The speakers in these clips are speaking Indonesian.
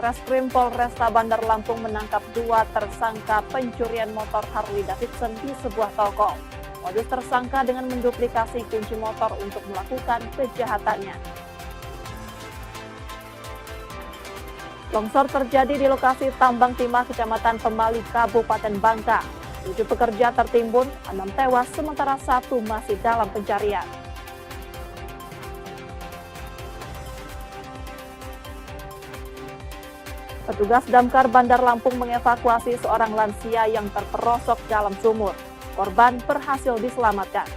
Satreskrim Polresta Bandar Lampung menangkap 2 tersangka pencurian motor Harley Davidson di sebuah toko. Modus tersangka dengan menduplikasi kunci motor untuk melakukan kejahatannya. Longsor terjadi di lokasi Tambang Timah, Kecamatan Pemali, Kabupaten Bangka. 7 pekerja tertimbun, 6 tewas, sementara 1 masih dalam pencarian. Petugas damkar Bandar Lampung mengevakuasi seorang lansia yang terperosok dalam sumur. Korban berhasil diselamatkan.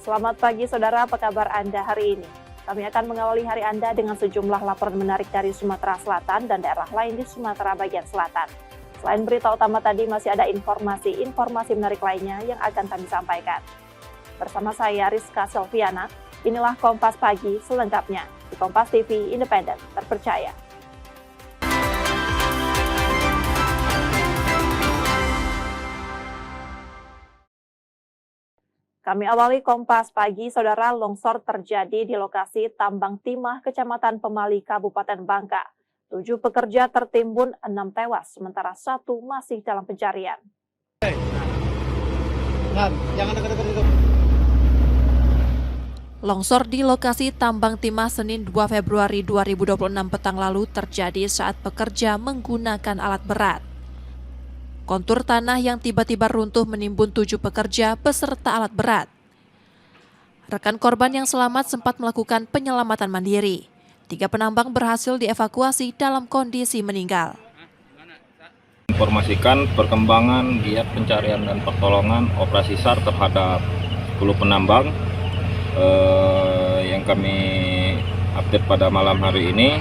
Selamat pagi saudara, apa kabar Anda hari ini? Kami akan mengawali hari Anda dengan sejumlah laporan menarik dari Sumatera Selatan dan daerah lain di Sumatera bagian selatan. Selain berita utama tadi, masih ada informasi menarik lainnya yang akan kami sampaikan. Bersama saya Rizka Selviana, inilah Kompas Pagi selengkapnya di Kompas TV Independen Terpercaya. Kami awali Kompas Pagi, saudara. Longsor terjadi di lokasi Tambang Timah, Kecamatan Pemali, Kabupaten Bangka. 7 pekerja tertimbun, 6 tewas, sementara 1 masih dalam pencarian. Longsor di lokasi Tambang Timah Senin 2 Februari 2026 petang lalu terjadi saat pekerja menggunakan alat berat. Kontur tanah yang tiba-tiba runtuh menimbun 7 pekerja beserta alat berat. Rekan korban yang selamat sempat melakukan penyelamatan mandiri. 3 penambang berhasil dievakuasi dalam kondisi meninggal. Informasikan perkembangan giat pencarian dan pertolongan operasi SAR terhadap 10 penambang yang kami update pada malam hari ini.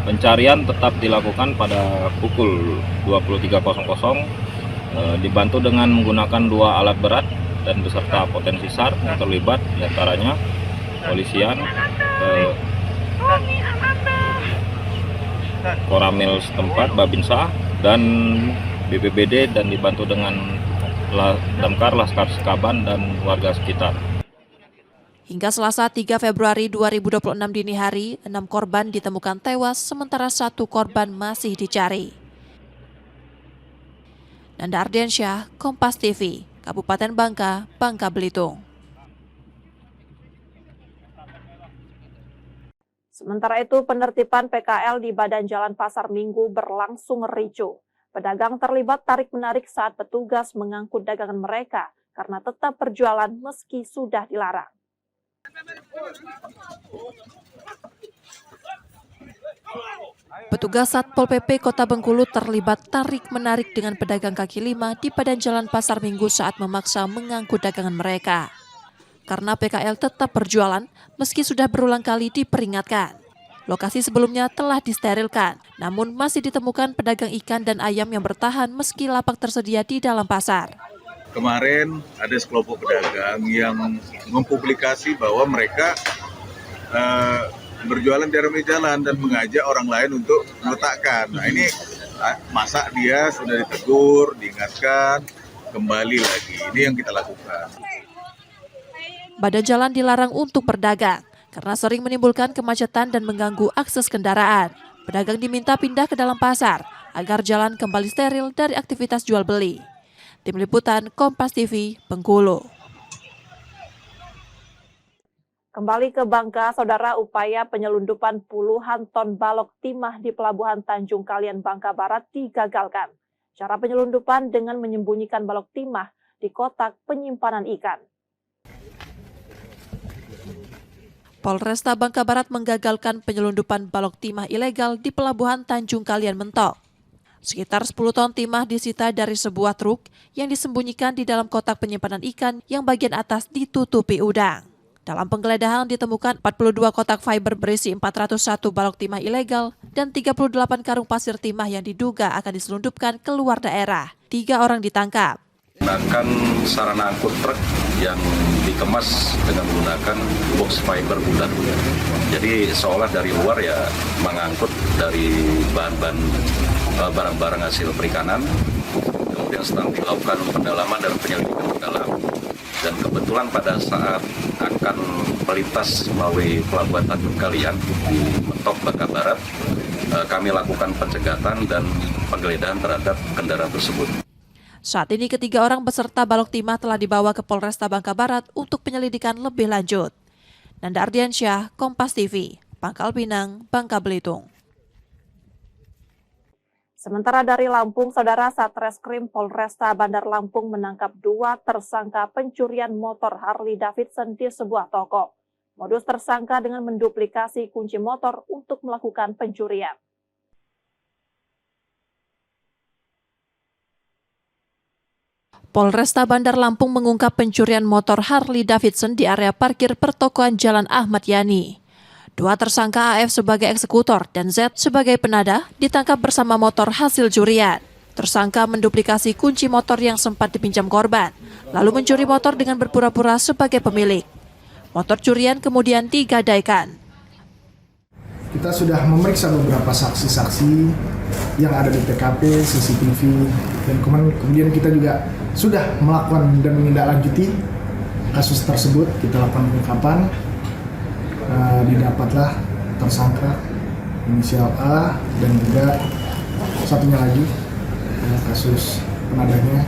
Pencarian tetap dilakukan pada pukul 23.00 dibantu dengan menggunakan 2 alat berat dan beserta potensi SAR yang terlibat, diantaranya polisian, Koramil setempat, Babinsa, dan BPBD, dan dibantu dengan damkar, Laskar Sekaban, dan warga sekitar. Hingga Selasa 3 Februari 2026 dini hari, 6 korban ditemukan tewas, sementara 1 korban masih dicari. Nanda Ardiansyah, Kompas TV, Kabupaten Bangka, Bangka Belitung. Sementara itu, penertiban PKL di Badan Jalan Pasar Minggu berlangsung ricuh. Pedagang terlibat tarik-menarik saat petugas mengangkut dagangan mereka karena tetap berjualan meski sudah dilarang. Petugas Satpol PP Kota Bengkulu terlibat tarik-menarik dengan pedagang kaki lima di Badan Jalan Pasar Minggu saat memaksa mengangkut dagangan mereka. Karena PKL tetap berjualan meski sudah berulang kali diperingatkan. Lokasi sebelumnya telah disterilkan, namun masih ditemukan pedagang ikan dan ayam yang bertahan meski lapak tersedia di dalam pasar. Kemarin ada sekelompok pedagang yang mempublikasi bahwa mereka berjualan di rame jalan dan mengajak orang lain untuk meletakkan. Nah ini masa dia sudah ditegur, diingatkan, kembali lagi. Ini yang kita lakukan. Badan jalan dilarang untuk berdagang karena sering menimbulkan kemacetan dan mengganggu akses kendaraan. Pedagang diminta pindah ke dalam pasar agar jalan kembali steril dari aktivitas jual beli. Tim Liputan Kompas TV, Bengkulu. Kembali ke Bangka, saudara, upaya penyelundupan puluhan ton balok timah di Pelabuhan Tanjung Kalian, Bangka Barat digagalkan. Cara penyelundupan dengan menyembunyikan balok timah di kotak penyimpanan ikan. Polresta Bangka Barat menggagalkan penyelundupan balok timah ilegal di Pelabuhan Tanjung Kalian Mentok. Sekitar 10 ton timah disita dari sebuah truk yang disembunyikan di dalam kotak penyimpanan ikan yang bagian atas ditutupi udang. Dalam penggeledahan ditemukan 42 kotak fiber berisi 401 balok timah ilegal dan 38 karung pasir timah yang diduga akan diselundupkan ke luar daerah. 3 orang ditangkap. Menggunakan sarana angkut truk yang dikemas dengan menggunakan box fiber bulat. Jadi seolah dari luar ya mengangkut dari bahan-bahan barang-barang hasil perikanan kemudian sedang dilakukan pendalaman dan penyelidikan mendalam. Dan kebetulan pada saat akan melintas melalui Pelabuhan Tanjung Kalian di Mentok, Bangka Barat, kami lakukan pencegatan dan penggeledahan terhadap kendaraan tersebut. Saat ini ketiga orang beserta balok timah telah dibawa ke Polresta Bangka Barat untuk penyelidikan lebih lanjut. Nanda Ardiansyah, Kompas TV, Pangkal Pinang, Bangka Belitung. Sementara dari Lampung, Saudara, Satreskrim Polresta Bandar Lampung menangkap 2 tersangka pencurian motor Harley Davidson di sebuah toko. Modus tersangka dengan menduplikasi kunci motor untuk melakukan pencurian. Polresta Bandar Lampung mengungkap pencurian motor Harley Davidson di area parkir pertokoan Jalan Ahmad Yani. 2 tersangka AF sebagai eksekutor dan Z sebagai penadah ditangkap bersama motor hasil curian. Tersangka menduplikasi kunci motor yang sempat dipinjam korban, lalu mencuri motor dengan berpura-pura sebagai pemilik. Motor curian kemudian digadaikan. Kita sudah memeriksa beberapa saksi-saksi yang ada di TKP, CCTV, dan kemudian kita juga sudah melakukan dan menindaklanjuti kasus tersebut. Kita lakukan pengungkapan. Didapatlah tersangka inisial A dan juga satunya lagi kasus penadahnya.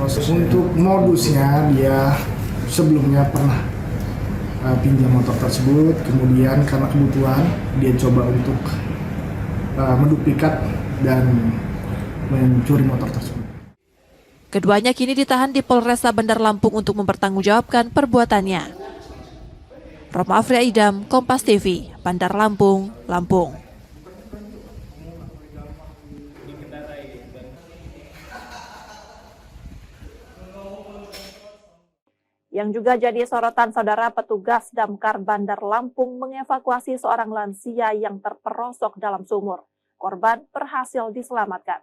Untuk modusnya, dia sebelumnya pernah pinjam motor tersebut, kemudian karena kebutuhan dia coba untuk menduplikat dan mencuri motor tersebut. Keduanya kini ditahan di Polresta Bandar Lampung untuk mempertanggungjawabkan perbuatannya. Roma Afria Idam, Kompas TV, Bandar Lampung, Lampung. Yang juga jadi sorotan, Saudara, petugas Damkar Bandar Lampung mengevakuasi seorang lansia yang terperosok dalam sumur. Korban berhasil diselamatkan.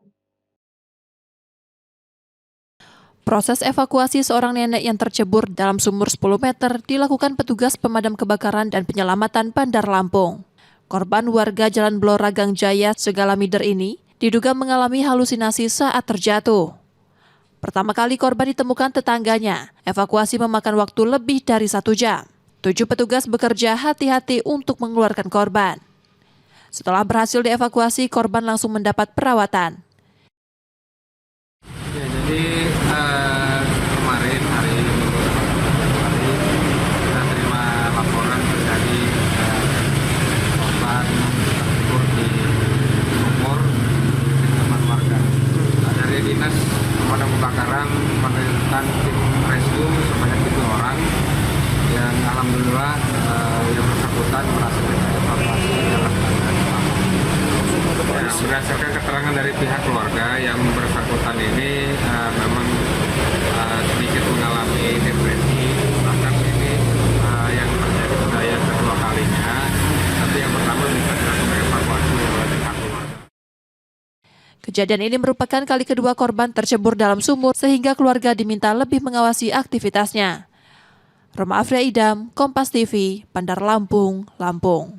Proses evakuasi seorang nenek yang tercebur dalam sumur 10 meter dilakukan petugas pemadam kebakaran dan penyelamatan Bandar Lampung. Korban warga Jalan Blora Gang Jaya, Segalamider ini diduga mengalami halusinasi saat terjatuh. Pertama kali korban ditemukan tetangganya, evakuasi memakan waktu lebih dari 1 jam. 7 petugas bekerja hati-hati untuk mengeluarkan korban. Setelah berhasil dievakuasi, korban langsung mendapat perawatan. Ya, jadi kemarin hari kita terima laporan terjadi korban tercebur di sumur di tempat warga. Dari dinas pemadam kebakaran mengerahkan tim rescue sebanyak 7 orang yang alhamdulillah yang bersangkutan berhasil dievakuasi dalam keadaan selamat. Berdasarkan keterangan dari pihak keluarga, yang bersangkutan ini memang sedikit mengalami depresi, bahkan ini yang terjadi sudah yang kedua kalinya, tapi yang pertama bisa dilakukan evakuasi oleh pihak keluarga. Kejadian ini merupakan kali kedua korban tercebur dalam sumur sehingga keluarga diminta lebih mengawasi aktivitasnya. Roma Afria Idam, Kompas TV, Bandar Lampung, Lampung.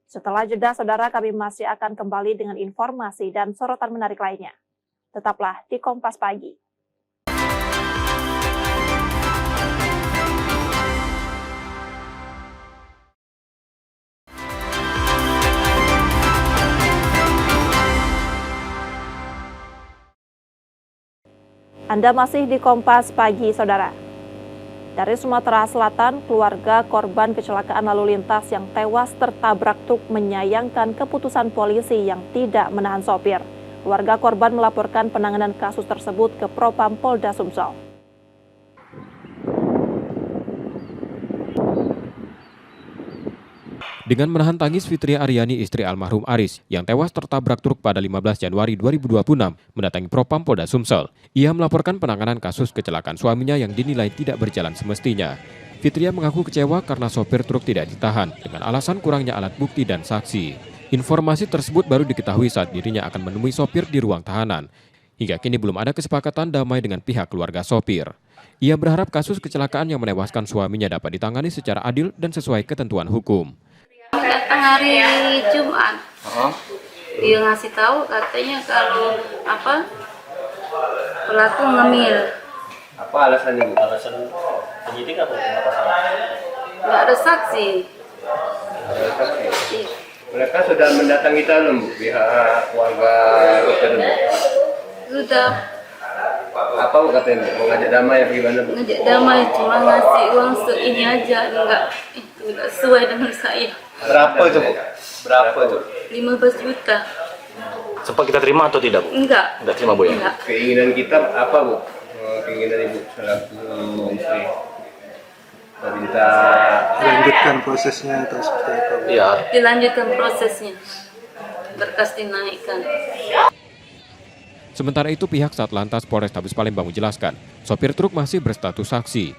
Setelah jeda, Saudara, kami masih akan kembali dengan informasi dan sorotan menarik lainnya. Tetaplah di Kompas Pagi. Anda masih di Kompas Pagi, Saudara. Dari Sumatera Selatan, keluarga korban kecelakaan lalu lintas yang tewas tertabrak truk menyayangkan keputusan polisi yang tidak menahan sopir. Keluarga korban melaporkan penanganan kasus tersebut ke Propam Polda Sumsel. Dengan menahan tangis, Fitria Aryani, istri almarhum Aris, yang tewas tertabrak truk pada 15 Januari 2026, mendatangi Propam Polda Sumsel. Ia melaporkan penanganan kasus kecelakaan suaminya yang dinilai tidak berjalan semestinya. Fitria mengaku kecewa karena sopir truk tidak ditahan, dengan alasan kurangnya alat bukti dan saksi. Informasi tersebut baru diketahui saat dirinya akan menemui sopir di ruang tahanan. Hingga kini belum ada kesepakatan damai dengan pihak keluarga sopir. Ia berharap kasus kecelakaan yang menewaskan suaminya dapat ditangani secara adil dan sesuai ketentuan hukum. datang hari Jumat. Dia ngasih tahu katanya kalau pelaku ngemil. Apa alasannya? Alasan penyidik apa? Nggak ada saksi. Mereka sudah mendatangi dalam pihak warga hotel. Sudah. Apa katanya? Mau ngajak damai apa gimana? Ngajak damai, cuma ngasih uang ini aja, nggak sesuai dengan saya. Berapa itu, Bu? Berapa itu? 15 juta. Sempat kita terima atau tidak, Bu? Enggak. Enggak terima, Bu, ya? Enggak. Keinginan kita apa, Bu? Keinginan Ibu selaku istri. Minta dilanjutkan prosesnya atau seperti apa? Iya. Dilanjutkan prosesnya. Berkas dinaikkan. Sementara itu pihak Satlantas Polrestabes Palembang menjelaskan, sopir truk masih berstatus saksi.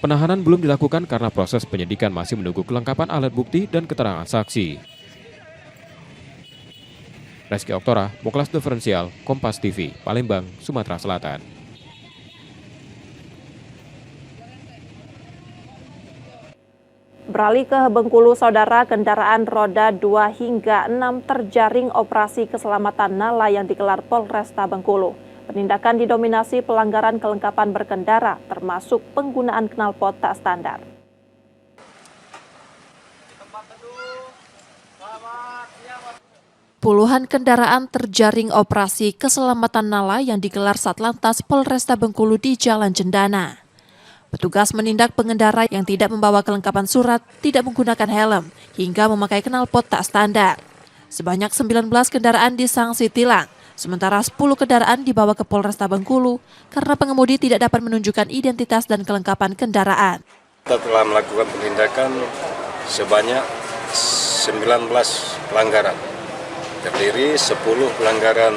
Penahanan belum dilakukan karena proses penyidikan masih menunggu kelengkapan alat bukti dan keterangan saksi. Reski Oktora, Moklas Diferensial, Kompas TV, Palembang, Sumatera Selatan. Beralih ke Bengkulu, saudara, kendaraan roda 2 hingga 6 terjaring operasi keselamatan Nala yang digelar Polresta Bengkulu. Penindakan didominasi pelanggaran kelengkapan berkendara, termasuk penggunaan knalpot tak standar. Puluhan kendaraan terjaring operasi keselamatan Nala yang digelar Satlantas Polresta Bengkulu di Jalan Cendana. Petugas menindak pengendara yang tidak membawa kelengkapan surat, tidak menggunakan helm, hingga memakai knalpot tak standar. Sebanyak 19 kendaraan disangsi tilang, sementara 10 kendaraan dibawa ke Polresta Bengkulu karena pengemudi tidak dapat menunjukkan identitas dan kelengkapan kendaraan. Kita telah melakukan penindakan sebanyak 19 pelanggaran, terdiri 10 pelanggaran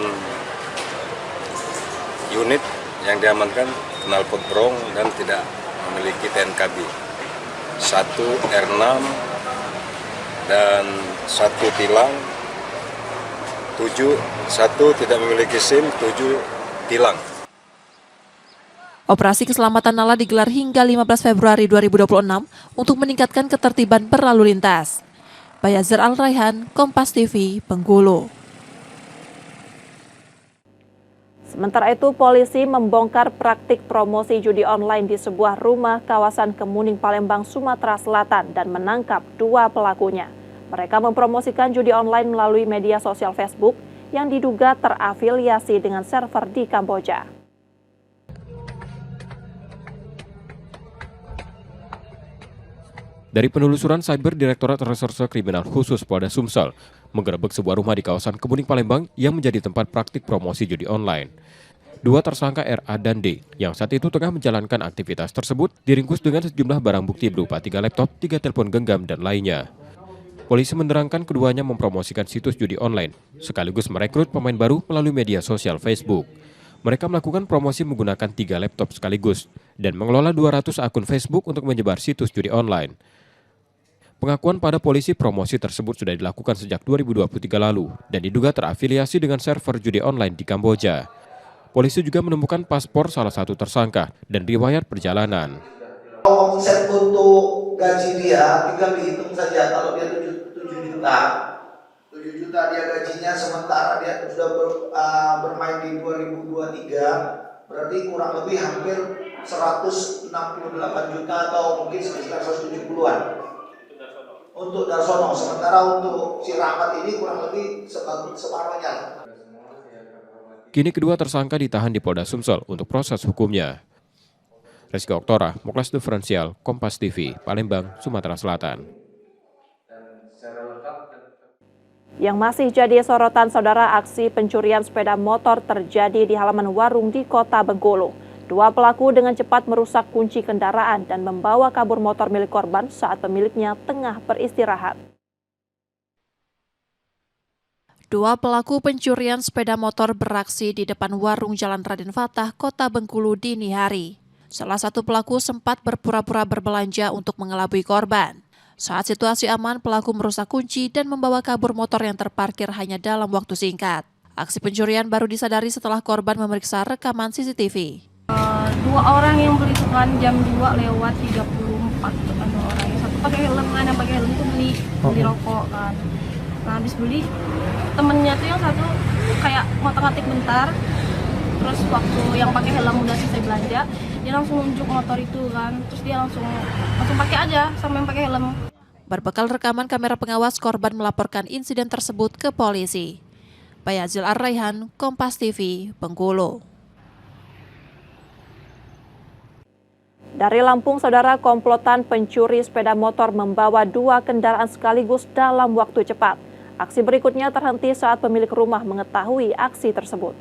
unit yang diamankan knalpot brong dan tidak memiliki TNKB, 1 R6 dan 1 tilang, 1 tidak memiliki SIM, 7 tilang. Operasi keselamatan Nala digelar hingga 15 Februari 2026 untuk meningkatkan ketertiban berlalu lintas. Bayazir Al-Raihan, Kompas TV, Bengkulu. Sementara itu, polisi membongkar praktik promosi judi online di sebuah rumah kawasan Kemuning, Palembang, Sumatera Selatan dan menangkap 2 pelakunya. Mereka mempromosikan judi online melalui media sosial Facebook yang diduga terafiliasi dengan server di Kamboja. Dari penelusuran Cyber Direktorat Reserse Kriminal Khusus Polda Sumsel menggerebek sebuah rumah di kawasan Kemuning, Palembang yang menjadi tempat praktik promosi judi online. 2 tersangka RA dan D yang saat itu tengah menjalankan aktivitas tersebut diringkus dengan sejumlah barang bukti berupa 3 laptop, 3 telepon genggam, dan lainnya. Polisi menerangkan keduanya mempromosikan situs judi online sekaligus merekrut pemain baru melalui media sosial Facebook. Mereka melakukan promosi menggunakan 3 laptop sekaligus dan mengelola 200 akun Facebook untuk menyebar situs judi online. Pengakuan pada polisi promosi tersebut sudah dilakukan sejak 2023 lalu dan diduga terafiliasi dengan server judi online di Kamboja. Polisi juga menemukan paspor salah satu tersangka dan riwayat perjalanan. Omset untuk gaji dia tinggal dihitung saja, kalau dia 7 juta. 7 juta dia gajinya, sementara dia sudah bermain di 2023, berarti kurang lebih hampir 168 juta atau mungkin sekitar 170-an. Untuk Darsono, sementara untuk si Rahmat ini kurang lebih separuhnya. Kini kedua tersangka ditahan di Polda Sumsel untuk proses hukumnya. Reski Oktora, Moklas Diferensial, Kompas TV, Palembang, Sumatera Selatan. Yang masih jadi sorotan, saudara, aksi pencurian sepeda motor terjadi di halaman warung di Kota Bengkulu. 2 pelaku dengan cepat merusak kunci kendaraan dan membawa kabur motor milik korban saat pemiliknya tengah beristirahat. 2 pelaku pencurian sepeda motor beraksi di depan warung Jalan Raden Fatah, Kota Bengkulu dini hari. Salah satu pelaku sempat berpura-pura berbelanja untuk mengelabui korban. Saat situasi aman, pelaku merusak kunci dan membawa kabur motor yang terparkir hanya dalam waktu singkat. Aksi pencurian baru disadari setelah korban memeriksa rekaman CCTV. 2 orang yang beli itu kan jam 2 lewat 34, ada orang yang 1 pakai helm kan, yang pakai helm itu beli rokok kan. Nah habis beli temennya tuh yang satu kayak ngotak-ngatik bentar, terus waktu yang pakai helm udah selesai belanja dia langsung nunjuk motor itu kan, terus dia langsung pakai aja sama yang pakai helm. Berbekal rekaman kamera pengawas, korban melaporkan insiden tersebut ke polisi. Bayazil Ar-Raihan, Kompas TV, Bengkulu. Dari Lampung, saudara, komplotan pencuri sepeda motor membawa 2 kendaraan sekaligus dalam waktu cepat. Aksi berikutnya terhenti saat pemilik rumah mengetahui aksi tersebut.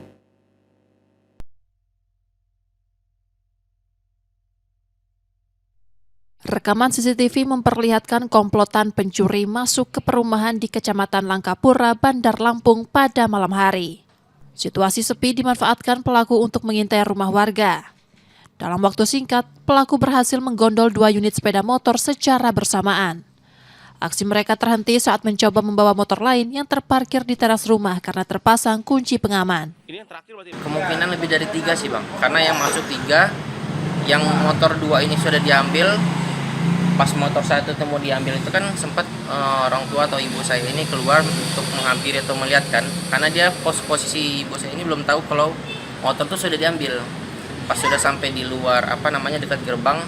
Rekaman CCTV memperlihatkan komplotan pencuri masuk ke perumahan di Kecamatan Langkapura, Bandar Lampung pada malam hari. Situasi sepi dimanfaatkan pelaku untuk mengintai rumah warga. Dalam waktu singkat, pelaku berhasil menggondol 2 unit sepeda motor secara bersamaan. Aksi mereka terhenti saat mencoba membawa motor lain yang terparkir di teras rumah karena terpasang kunci pengaman. Kemungkinan lebih dari 3 sih Bang, karena yang masuk 3, yang motor 2 ini sudah diambil. Pas motor satu mau diambil itu kan sempat orang tua atau ibu saya ini keluar untuk menghampiri atau melihat kan, karena dia posisi ibu saya ini belum tahu kalau motor itu sudah diambil. Pas sudah sampai di luar dekat gerbang,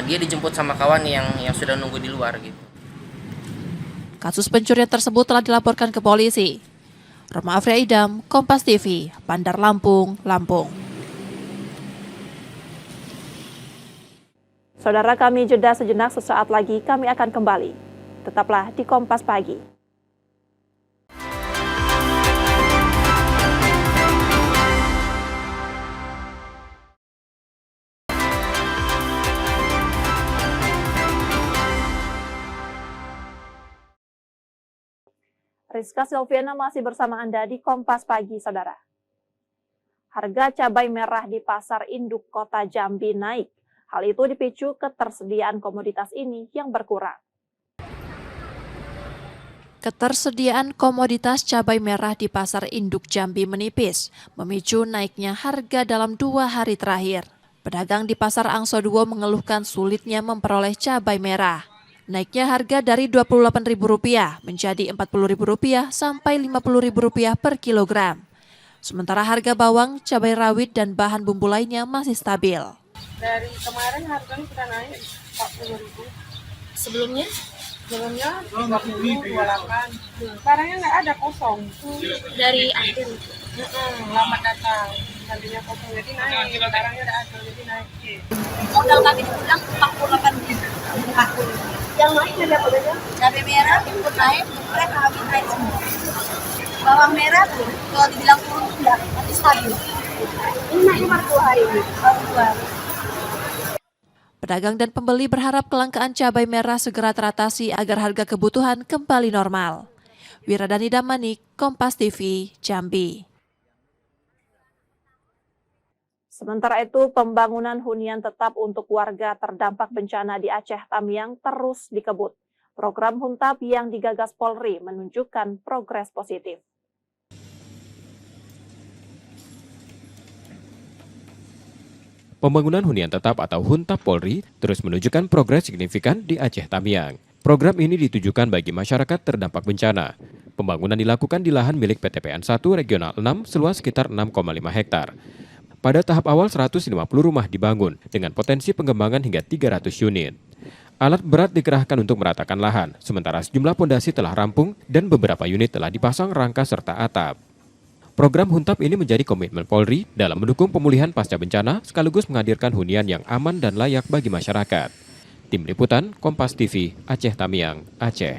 dia dijemput sama kawan yang sudah nunggu di luar gitu. Kasus pencurian tersebut telah dilaporkan ke polisi. Roma Afria Idam, Kompas TV, Bandar Lampung, Lampung. Saudara, kami jeda sejenak, sesaat lagi kami akan kembali. Tetaplah di Kompas Pagi. Rizka Silviana masih bersama Anda di Kompas Pagi, saudara. Harga cabai merah di pasar induk kota Jambi naik. Hal itu dipicu ketersediaan komoditas ini yang berkurang. Ketersediaan komoditas cabai merah di pasar induk Jambi menipis, memicu naiknya harga dalam 2 hari terakhir. Pedagang di pasar Angso 2 mengeluhkan sulitnya memperoleh cabai merah. Naiknya harga dari Rp28.000 menjadi Rp40.000 sampai Rp50.000 per kilogram. Sementara harga bawang, cabai rawit, dan bahan bumbu lainnya masih stabil. Dari kemarin harganya sudah naik 40.000. Sebelumnya 30.000, 28. Barangnya nggak ada, kosong. Dari akhir lama datang, tadinya kosong jadi naik. Barangnya udah ada jadi naik. Modal kami pulang 48.000. Yang naik ada apa aja? Cabai merah ikut naik, beras habis naik semua. Bawang merah tuh kalau dibilang turun enggak, tapi stabil. Ini naiknya baru 2 hari ini. Pedagang dan pembeli berharap kelangkaan cabai merah segera teratasi agar harga kebutuhan kembali normal. Wiradani Damanik, Kompas TV, Jambi. Sementara itu, pembangunan hunian tetap untuk warga terdampak bencana di Aceh Tamiang terus dikebut. Program Huntap yang digagas Polri menunjukkan progres positif. Pembangunan hunian tetap atau Huntap Polri terus menunjukkan progres signifikan di Aceh Tamiang. Program ini ditujukan bagi masyarakat terdampak bencana. Pembangunan dilakukan di lahan milik PTPN 1 Regional 6 seluas sekitar 6,5 hektar. Pada tahap awal 150 rumah dibangun dengan potensi pengembangan hingga 300 unit. Alat berat dikerahkan untuk meratakan lahan, sementara sejumlah pondasi telah rampung dan beberapa unit telah dipasang rangka serta atap. Program Huntap ini menjadi komitmen Polri dalam mendukung pemulihan pasca bencana sekaligus menghadirkan hunian yang aman dan layak bagi masyarakat. Tim Liputan, Kompas TV, Aceh Tamiang, Aceh.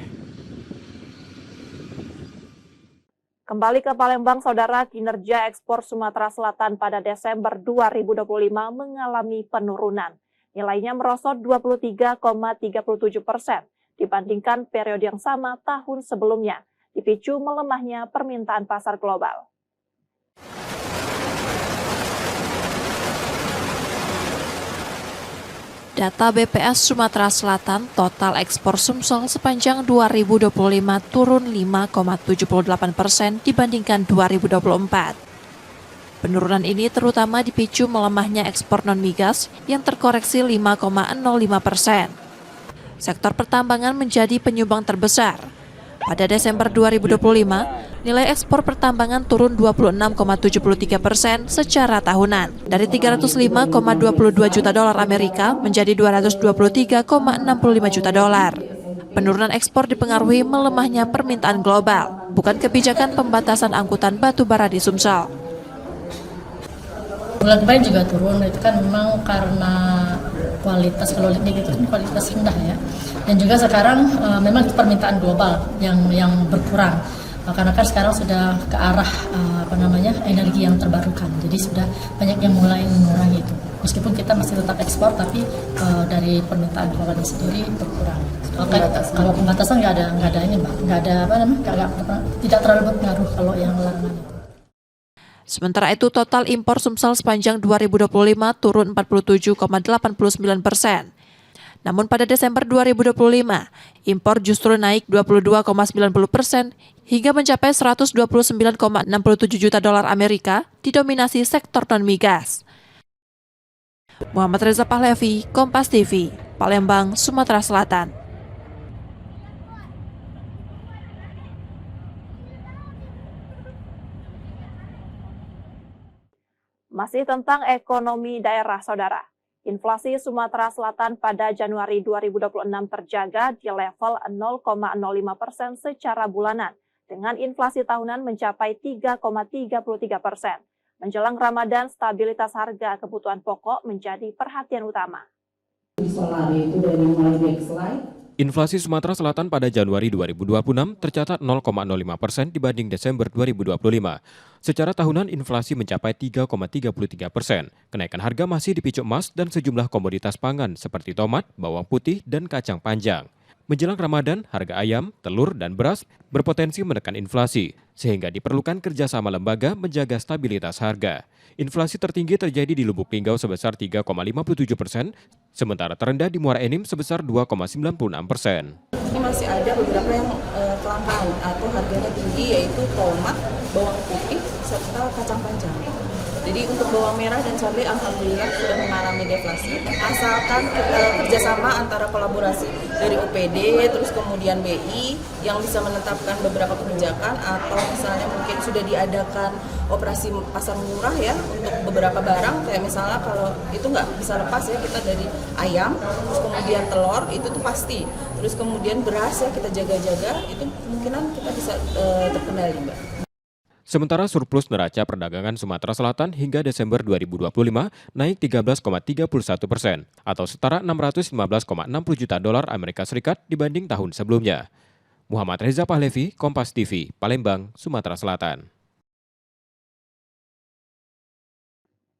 Kembali ke Palembang, saudara, kinerja ekspor Sumatera Selatan pada Desember 2025 mengalami penurunan. Nilainya merosot 23,37% dibandingkan periode yang sama tahun sebelumnya, dipicu melemahnya permintaan pasar global. Data BPS Sumatera Selatan, total ekspor Sumsel sepanjang 2025 turun 5,78% dibandingkan 2024. Penurunan ini terutama dipicu melemahnya ekspor non-migas yang terkoreksi 5,05%. sektor pertambangan menjadi penyumbang terbesar. Pada Desember 2025, nilai ekspor pertambangan turun 26,73% secara tahunan, dari 305,22 juta dolar Amerika menjadi 223,65 juta dolar. Penurunan ekspor dipengaruhi melemahnya permintaan global, bukan kebijakan pembatasan angkutan batu bara di Sumsel. Bulan kemarin juga turun, itu kan memang karena kualitas, kalau lihat gitu kan kualitas rendah ya. Dan juga sekarang memang permintaan global yang berkurang. Karena kan sekarang sudah ke arah energi yang terbarukan. Jadi sudah banyak yang mulai mengurangi itu. Meskipun kita masih tetap ekspor, tapi dari permintaan globalnya sendiri berkurang. Kalau pembatasan nggak ada ini Mbak, tidak terlalu berpengaruh kalau yang larangan itu. Sementara itu, total impor Sumsel sepanjang 2025 turun 47,89%. Namun pada Desember 2025, impor justru naik 22,90% hingga mencapai 129,67 juta dolar Amerika, didominasi sektor non-migas. Muhammad Reza Pahlevi, Kompas TV, Palembang, Sumatera Selatan. Masih tentang ekonomi daerah, Saudara. Inflasi Sumatera Selatan pada Januari 2026 terjaga di level 0,05% secara bulanan, dengan inflasi tahunan mencapai 3,33%. Menjelang Ramadan, stabilitas harga kebutuhan pokok menjadi perhatian utama. Inflasi Sumatera Selatan pada Januari 2026 tercatat 0,05% dibanding Desember 2025. Secara tahunan inflasi mencapai 3,33%. Kenaikan harga masih dipicu emas dan sejumlah komoditas pangan seperti tomat, bawang putih, dan kacang panjang. Menjelang Ramadan, harga ayam, telur, dan beras berpotensi menekan inflasi, sehingga diperlukan kerjasama lembaga menjaga stabilitas harga. Inflasi tertinggi terjadi di Lubuk Linggau sebesar 3,57%, sementara terendah di Muara Enim sebesar 2,96%. Ini masih ada beberapa yang kelangkaan atau harganya tinggi, yaitu tomat, bawang putih, serta kacang panjang. Jadi untuk bawang merah dan cabai alhamdulillah sudah mengalami deflasi, asalkan kerjasama antara kolaborasi dari OPD, terus kemudian BI yang bisa menetapkan beberapa kebijakan, atau misalnya mungkin sudah diadakan operasi pasar murah ya untuk beberapa barang, kayak misalnya kalau itu nggak bisa lepas ya kita dari ayam, terus kemudian telur itu tuh pasti, terus kemudian beras ya kita jaga-jaga, itu kemungkinan kita bisa terkendali Mbak. Sementara surplus neraca perdagangan Sumatera Selatan hingga Desember 2025 naik 13,31% atau setara 615,60 juta dolar Amerika Serikat dibanding tahun sebelumnya. Muhammad Reza Pahlevi, Kompas TV, Palembang, Sumatera Selatan.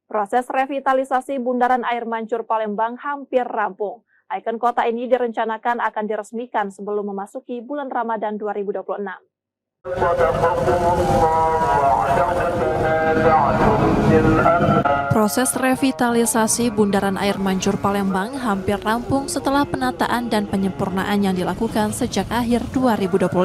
Proses revitalisasi Bundaran Air Mancur Palembang hampir rampung. Ikon kota ini direncanakan akan diresmikan sebelum memasuki bulan Ramadan 2026. Proses revitalisasi Bundaran Air Mancur Palembang hampir rampung setelah penataan dan penyempurnaan yang dilakukan sejak akhir 2025.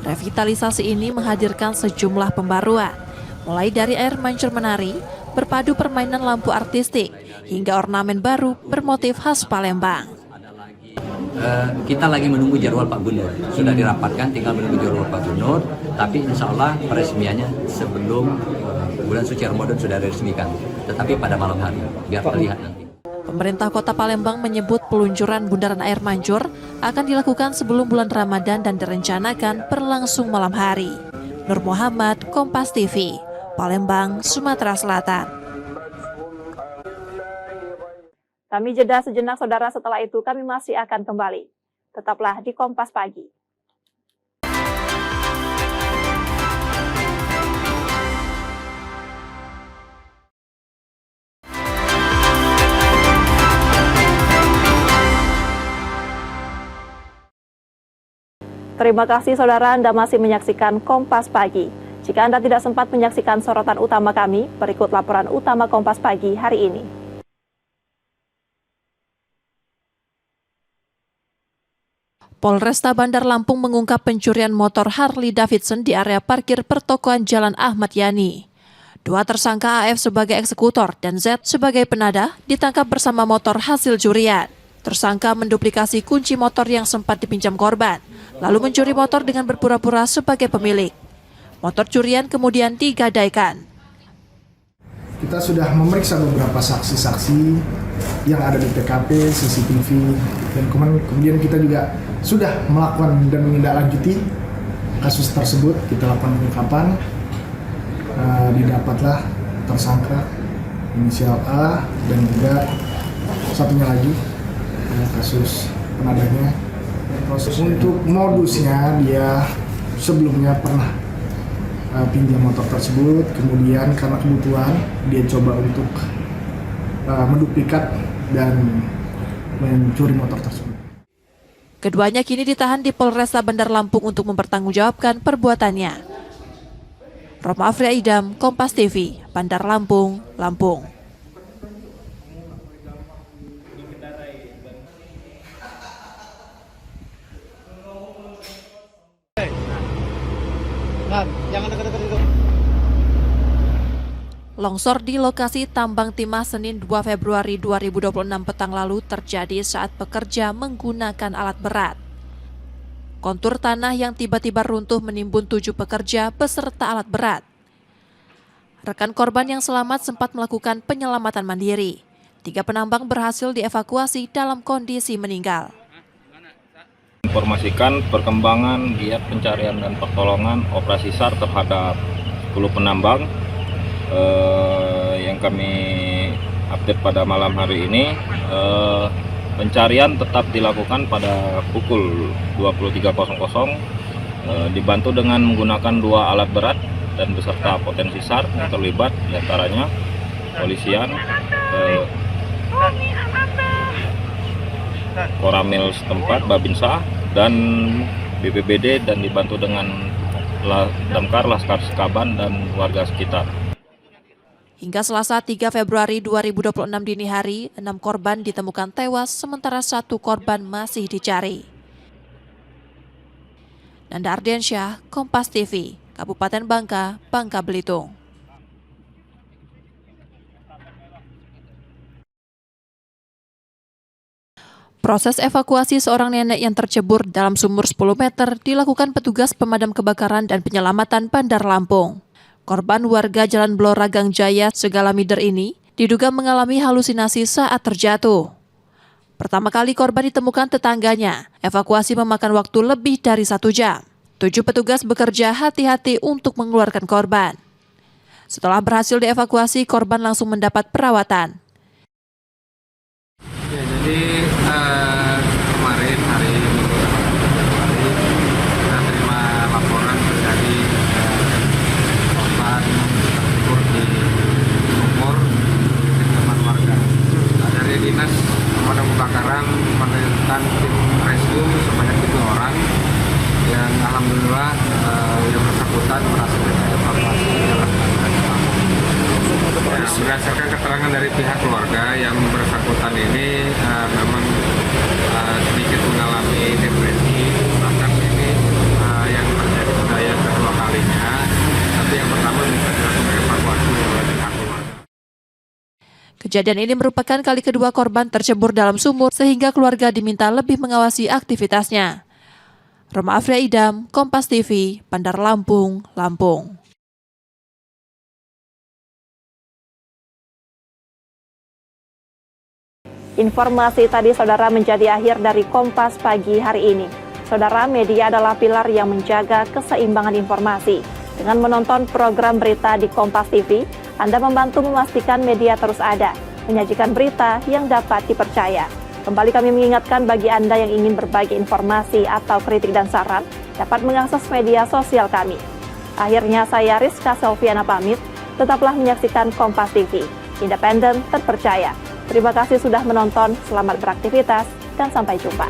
Revitalisasi ini menghadirkan sejumlah pembaruan, mulai dari air mancur menari, berpadu permainan lampu artistik, hingga ornamen baru bermotif khas Palembang. Kita lagi menunggu jadwal Pak Gubernur. Sudah dirapatkan, tinggal menunggu jadwal Pak Gubernur. Tapi insya Allah peresmiannya sebelum bulan suci Ramadan sudah diresmikan. Tetapi pada malam hari, biar terlihat nanti. Pemerintah Kota Palembang menyebut peluncuran Bundaran Air Mancur akan dilakukan sebelum bulan Ramadan dan direncanakan berlangsung malam hari. Nur Muhammad, Kompas TV, Palembang, Sumatera Selatan. Kami jeda sejenak, Saudara. Setelah itu kami masih akan kembali. Tetaplah di Kompas Pagi. Terima kasih Saudara, Anda masih menyaksikan Kompas Pagi. Jika Anda tidak sempat menyaksikan sorotan utama kami, berikut laporan utama Kompas Pagi hari ini. Polresta Bandar Lampung mengungkap pencurian motor Harley Davidson di area parkir pertokoan Jalan Ahmad Yani. Dua tersangka AF sebagai eksekutor dan Z sebagai penadah ditangkap bersama motor hasil curian. Tersangka menduplikasi kunci motor yang sempat dipinjam korban, lalu mencuri motor dengan berpura-pura sebagai pemilik. Motor curian kemudian digadaikan. Kita sudah memeriksa beberapa saksi-saksi yang ada di TKP, CCTV, dan kemudian kita juga sudah melakukan dan menindaklanjuti kasus tersebut. Kita lakukan pengungkapan, didapatlah tersangka inisial A dan juga satunya lagi kasus penadanya. Proses untuk modusnya, dia sebelumnya pernah pinjam motor tersebut, kemudian karena kebutuhan dia coba untuk menduplikat dan mencuri motor tersebut. Keduanya kini ditahan di Polresta Bandar Lampung untuk mempertanggungjawabkan perbuatannya. Roma Afria Idam, Kompas TV, Bandar Lampung, Lampung. Jangan dekat-dekat itu. Longsor di lokasi tambang timah Senin 2 Februari 2026 petang lalu terjadi saat pekerja menggunakan alat berat. Kontur tanah yang tiba-tiba runtuh menimbun 7 pekerja beserta alat berat. Rekan korban yang selamat sempat melakukan penyelamatan mandiri. 3 penambang berhasil dievakuasi dalam kondisi meninggal. Informasikan perkembangan giat pencarian dan pertolongan operasi SAR terhadap 10 penambang yang kami update pada malam hari ini. Pencarian tetap dilakukan pada pukul 23.00 dibantu dengan menggunakan 2 alat berat dan beserta potensi SAR yang terlibat, diantaranya polisian, Koramil setempat, Babinsa, dan BPBD, dan dibantu dengan Damkar, Laskar Sekaban, dan warga sekitar. Hingga Selasa 3 Februari 2026 dini hari, 6 korban ditemukan tewas, sementara 1 korban masih dicari. Nanda Ardiansyah, Kompas TV, Kabupaten Bangka, Bangka Belitung. Proses evakuasi seorang nenek yang tercebur dalam sumur 10 meter dilakukan petugas pemadam kebakaran dan penyelamatan Bandar Lampung. Korban warga Jalan Blora Gang Jaya, Segalamider ini diduga mengalami halusinasi saat terjatuh. Pertama kali korban ditemukan tetangganya, evakuasi memakan waktu lebih dari 1 jam. 7 petugas bekerja hati-hati untuk mengeluarkan korban. Setelah berhasil dievakuasi, korban langsung mendapat perawatan. Ya, jadi kemarin hari kita terima laporan dari korban tercebur di sumur di teman warga. Dari dinas pemadam kebakaran menurunkan tim rescue sebanyak 7 orang yang alhamdulillah yang bersangkutan berhasil dievakuasi dalam keadaan selamat. Berdasarkan keterangan dari pihak keluarga, yang bersangkutan ini memang sedikit mengalami depresi, bahkan ini yang terjadi sudah yang kedua kalinya, tapi yang pertama bisa dilakukan evakuasi oleh pihak keluarga. Kejadian ini merupakan kali kedua korban tercebur dalam sumur sehingga keluarga diminta lebih mengawasi aktivitasnya. Roma Afria Idam, Kompas TV, Bandar Lampung, Lampung. Informasi tadi saudara menjadi akhir dari Kompas pagi hari ini. Saudara, media adalah pilar yang menjaga keseimbangan informasi. Dengan menonton program berita di Kompas TV, Anda membantu memastikan media terus ada, menyajikan berita yang dapat dipercaya. Kembali kami mengingatkan bagi Anda yang ingin berbagi informasi atau kritik dan saran, dapat mengakses media sosial kami. Akhirnya saya Rizka Selviana pamit, tetaplah menyaksikan Kompas TV, independen, terpercaya. Terima kasih sudah menonton, selamat beraktivitas, dan sampai jumpa.